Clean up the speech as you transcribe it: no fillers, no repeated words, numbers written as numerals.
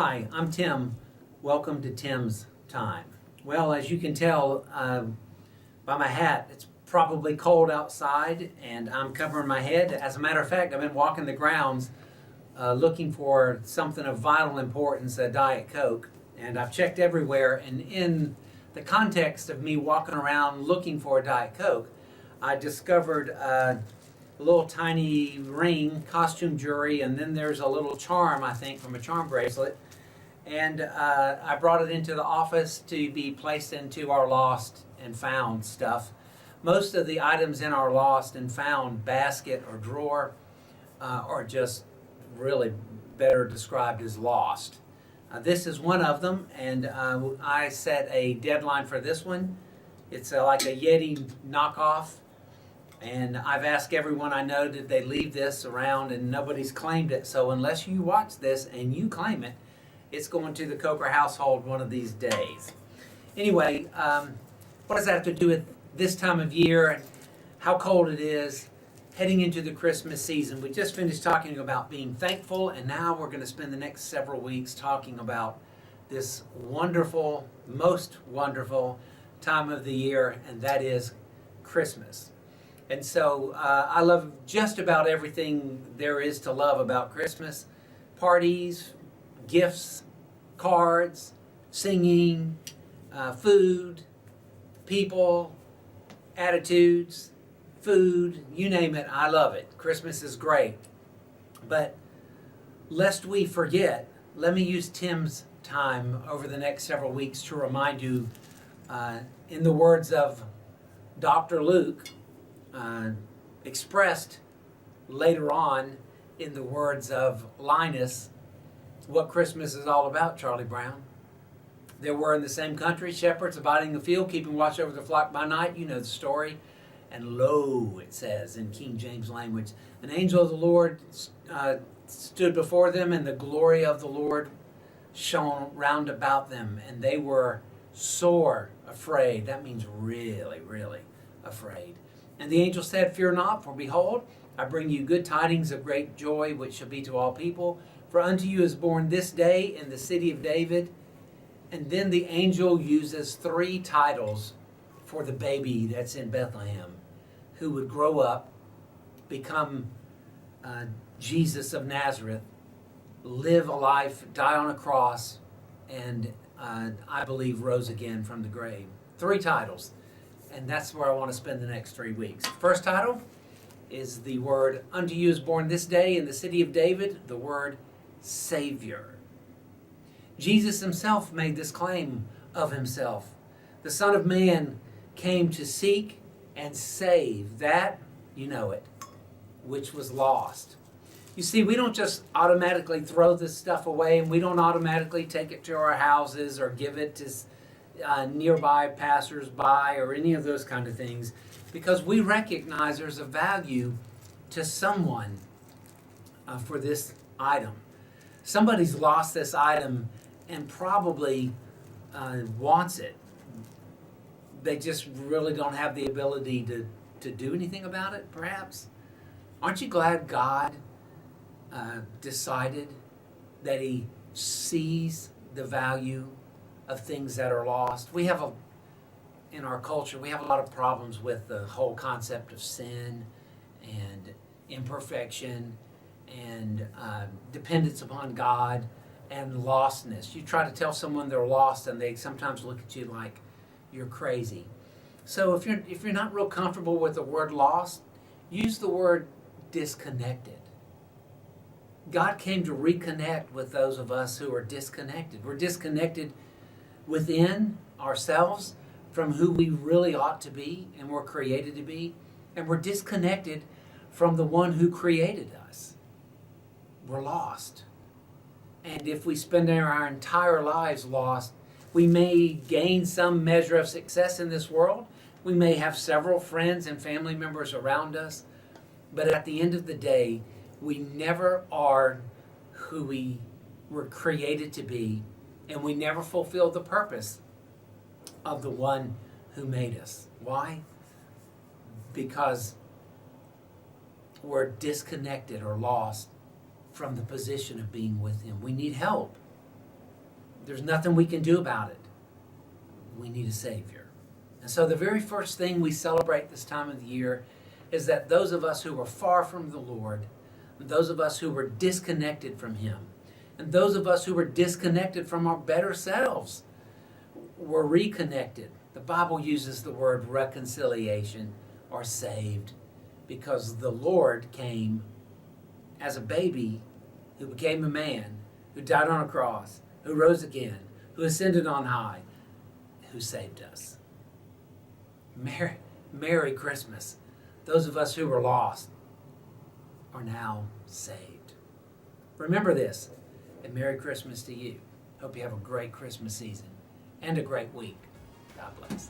Hi, I'm Tim. Welcome to Tim's Time. Well, as you can tell by my hat, it's probably cold outside and I'm covering my head. As a matter of fact, I've been walking the grounds looking for something of vital importance, a Diet Coke. And I've checked everywhere, and in the context of me walking around looking for a Diet Coke, I discovered a little tiny ring, costume jewelry, and then there's a little charm, I think, from a charm bracelet. And I brought it into the office to be placed into our lost and found stuff. Most of the items in our lost and found basket or drawer are just really better described as lost. This is one of them, and I set a deadline for this one. It's like a Yeti knockoff, and I've asked everyone I know, did they leave this around, and nobody's claimed it. So unless you watch this and you claim it, it's going to the Coker household one of these days. Anyway, what does that have to do with this time of year and how cold it is heading into the Christmas season? We just finished talking about being thankful, and now we're going to spend the next several weeks talking about this wonderful, most wonderful time of the year, and that is Christmas. And so I love just about everything there is to love about Christmas. Parties, gifts, cards, singing, food, people, attitudes, food, you name it, I love it. Christmas is great. But lest we forget, let me use Tim's time over the next several weeks to remind you, in the words of Dr. Luke, expressed later on in the words of Linus, what Christmas is all about, Charlie Brown. There were in the same country shepherds abiding in the field, keeping watch over the flock by night. You know the story. And lo, it says in King James language, an angel of the Lord stood before them, and the glory of the Lord shone round about them, and they were sore afraid. That means really, really afraid. And the angel said, fear not, for behold, I bring you good tidings of great joy, which shall be to all people. For unto you is born this day in the city of David. And then the angel uses three titles for the baby that's in Bethlehem, who would grow up, become Jesus of Nazareth, live a life, die on a cross, and I believe rose again from the grave. Three titles, and that's where I want to spend the next 3 weeks. First title is the word, unto you is born this day in the city of David, the word Savior. Jesus himself made this claim of himself. The Son of Man came to seek and save that, you know it, which was lost. You see, we don't just automatically throw this stuff away, and we don't automatically take it to our houses or give it to nearby passers-by or any of those kind of things, because we recognize there's a value to someone for this item. Somebody's lost this item and probably wants it. They just really don't have the ability to do anything about it, perhaps. Aren't you glad God decided that he sees the value of things that are lost? We have in our culture, we have a lot of problems with the whole concept of sin and imperfection and dependence upon God and lostness. You try to tell someone they're lost, and they sometimes look at you like you're crazy. So if you're not real comfortable with the word lost, use the word disconnected. God came to reconnect with those of us who are disconnected. We're disconnected within ourselves from who we really ought to be and were created to be, and we're disconnected from the one who created us. We're lost. And if we spend our entire lives lost, we may gain some measure of success in this world. We may have several friends and family members around us. But at the end of the day, we never are who we were created to be, and we never fulfill the purpose of the one who made us. Why? Because we're disconnected or lost from the position of being with him. We need help. There's nothing we can do about it. We need a Savior. And so the very first thing we celebrate this time of the year is that those of us who are far from the Lord, those of us who were disconnected from Him, and those of us who were disconnected from our better selves were reconnected. The Bible uses the word reconciliation or saved because the Lord came as a baby who became a man, who died on a cross, who rose again, who ascended on high, who saved us. Merry Christmas. Those of us who were lost are now saved. Remember this, and Merry Christmas to you. Hope you have a great Christmas season and a great week. God bless.